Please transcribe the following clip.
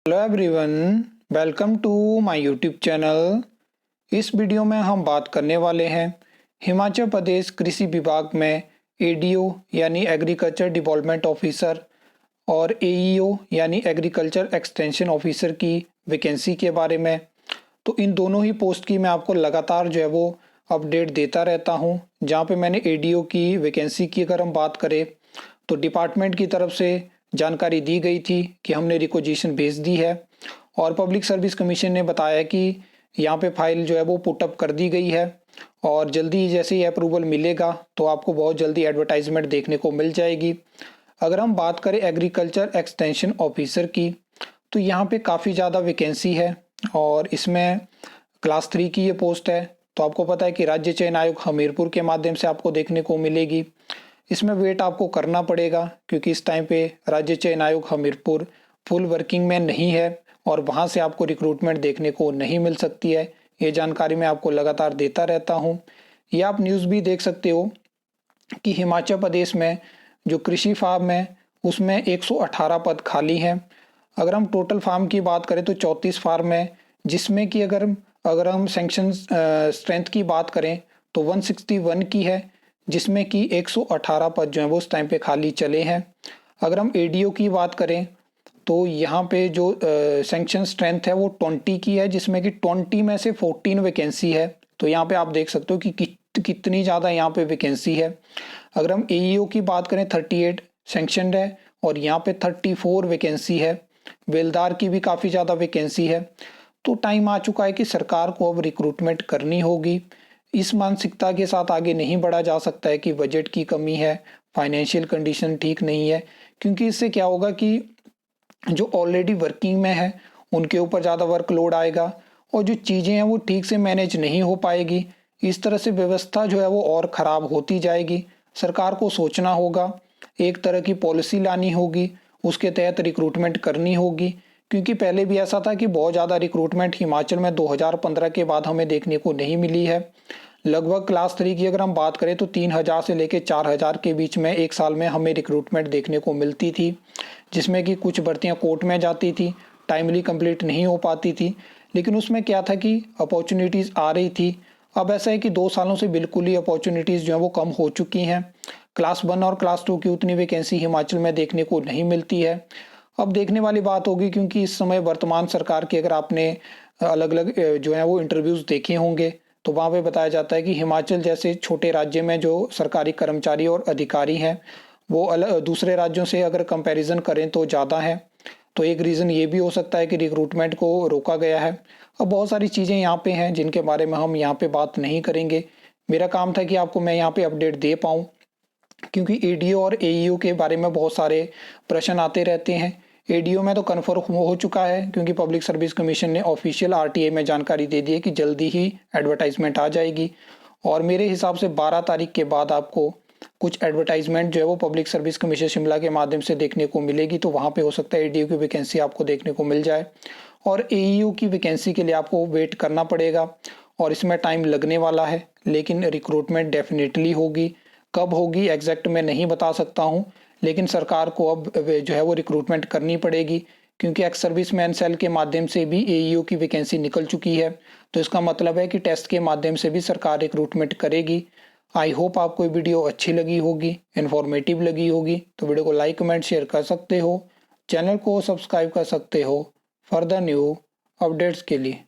Hello everyone, welcome to my YouTube channel. इस video में हम बात करने वाले हैं हिमाचल प्रदेश कृषि विभाग में एडीओ यानी एग्रीकल्चर डेवलपमेंट ऑफिसर और एईओ यानी एग्रीकल्चर एक्सटेंशन ऑफिसर की वैकेंसी के बारे में। तो इन दोनों ही पोस्ट की मैं आपको लगातार जो है वो अपडेट देता रहता हूं। जहां पे मैंने एडीओ की वैकेंसी की अगर हम बात करें तो डिपार्टमेंट की तरफ से जानकारी दी गई थी कि हमने रिक्वेजिशन भेज दी है और पब्लिक सर्विस कमीशन ने बताया कि यहाँ पे फाइल जो है वो पुटअप कर दी गई है और जल्दी जैसे ही अप्रूवल मिलेगा तो आपको बहुत जल्दी एडवर्टाइजमेंट देखने को मिल जाएगी। अगर हम बात करें एग्रीकल्चर एक्सटेंशन ऑफिसर की तो यहाँ पे काफ़ी ज़्यादा वैकेंसी है और इसमें क्लास 3 की ये पोस्ट है। तो आपको पता है कि राज्य चयन आयोग हमीरपुर के माध्यम से आपको देखने को मिलेगी। इसमें वेट आपको करना पड़ेगा क्योंकि इस टाइम पे राज्य चयन आयोग हमीरपुर फुल वर्किंग में नहीं है और वहां से आपको रिक्रूटमेंट देखने को नहीं मिल सकती है। ये जानकारी मैं आपको लगातार देता रहता हूं। ये आप न्यूज़ भी देख सकते हो कि हिमाचल प्रदेश में जो कृषि फार्म है उसमें 118 पद खाली हैं। अगर हम टोटल फार्म की बात करें तो 34 फार्म है, जिसमें कि अगर हम सैंक्शन स्ट्रेंथ की बात करें तो 161 की है, जिसमें कि 118 पद जो है वो उस टाइम पे खाली चले हैं। अगर हम एडीओ की बात करें तो यहाँ पे जो सैंक्शन स्ट्रेंथ है वो 20 की है, जिसमें कि 20 में से 14 वैकेंसी है। तो यहाँ पे आप देख सकते हो कि कितनी ज़्यादा यहाँ पे वैकेंसी है। अगर हम एईओ की बात करें 38 सैंक्शनड है और यहाँ पे 34 वैकेंसी है। बेलदार की भी काफ़ी ज़्यादा वैकेंसी है। तो टाइम आ चुका है कि सरकार को अब रिक्रूटमेंट करनी होगी। इस मानसिकता के साथ आगे नहीं बढ़ा जा सकता है कि बजट की कमी है, फाइनेंशियल कंडीशन ठीक नहीं है, क्योंकि इससे क्या होगा कि जो ऑलरेडी वर्किंग में है उनके ऊपर ज़्यादा वर्कलोड आएगा और जो चीज़ें हैं वो ठीक से मैनेज नहीं हो पाएगी। इस तरह से व्यवस्था जो है वो और ख़राब होती जाएगी। सरकार को सोचना होगा, एक तरह की पॉलिसी लानी होगी, उसके तहत रिक्रूटमेंट करनी होगी। क्योंकि पहले भी ऐसा था कि बहुत ज़्यादा रिक्रूटमेंट हिमाचल में 2015 के बाद हमें देखने को नहीं मिली है। लगभग क्लास 3 की अगर हम बात करें तो 3000 से लेकर 4000 के बीच में एक साल में हमें रिक्रूटमेंट देखने को मिलती थी, जिसमें कि कुछ भर्तियां कोर्ट में जाती थी, टाइमली कंप्लीट नहीं हो पाती थी। लेकिन उसमें क्या था कि अपॉर्चुनिटीज़ आ रही थी। अब ऐसा है कि 2 सालों से बिल्कुल ही अपॉर्चुनिटीज़ जो है वो कम हो चुकी हैं। क्लास 1 और क्लास 2 की उतनी वैकेंसी हिमाचल में देखने को नहीं मिलती है। अब देखने वाली बात होगी, क्योंकि इस समय वर्तमान सरकार के अगर आपने अलग अलग जो है वो इंटरव्यूज़ देखे होंगे तो वहाँ पे बताया जाता है कि हिमाचल जैसे छोटे राज्य में जो सरकारी कर्मचारी और अधिकारी हैं वो दूसरे राज्यों से अगर कंपैरिजन करें तो ज़्यादा है। तो एक रीज़न ये भी हो सकता है कि रिक्रूटमेंट को रोका गया है। अब बहुत सारी चीज़ें यहाँ पे हैं जिनके बारे में हम यहाँ पे बात नहीं करेंगे। मेरा काम था कि आपको मैं यहाँ पे अपडेट दे पाऊँ, क्योंकि एडीओ और एईओ के बारे में बहुत सारे प्रश्न आते रहते हैं। एडीओ में तो कन्फर्म हो चुका है, क्योंकि पब्लिक सर्विस कमीशन ने ऑफिशियल आरटीए में जानकारी दे दी है कि जल्दी ही एडवर्टाइजमेंट आ जाएगी और मेरे हिसाब से 12 तारीख के बाद आपको कुछ एडवर्टाइजमेंट जो है वो पब्लिक सर्विस कमीशन शिमला के माध्यम से देखने को मिलेगी। तो वहाँ पे हो सकता है एडीओ की वैकेंसी आपको देखने को मिल जाए और एईओ की वैकेंसी के लिए आपको वेट करना पड़ेगा और इसमें टाइम लगने वाला है। लेकिन रिक्रूटमेंट डेफिनेटली होगी। कब होगी एग्जैक्ट मैं नहीं बता सकता हूँ, लेकिन सरकार को अब जो है वो रिक्रूटमेंट करनी पड़ेगी, क्योंकि एक्स सर्विस मैन सेल के माध्यम से भी एईओ की वैकेंसी निकल चुकी है। तो इसका मतलब है कि टेस्ट के माध्यम से भी सरकार रिक्रूटमेंट करेगी। आई होप आपको ये वीडियो अच्छी लगी होगी, इन्फॉर्मेटिव लगी होगी। तो वीडियो को लाइक कमेंट शेयर कर सकते हो, चैनल को सब्सक्राइब कर सकते हो फर्दर न्यू अपडेट्स के लिए।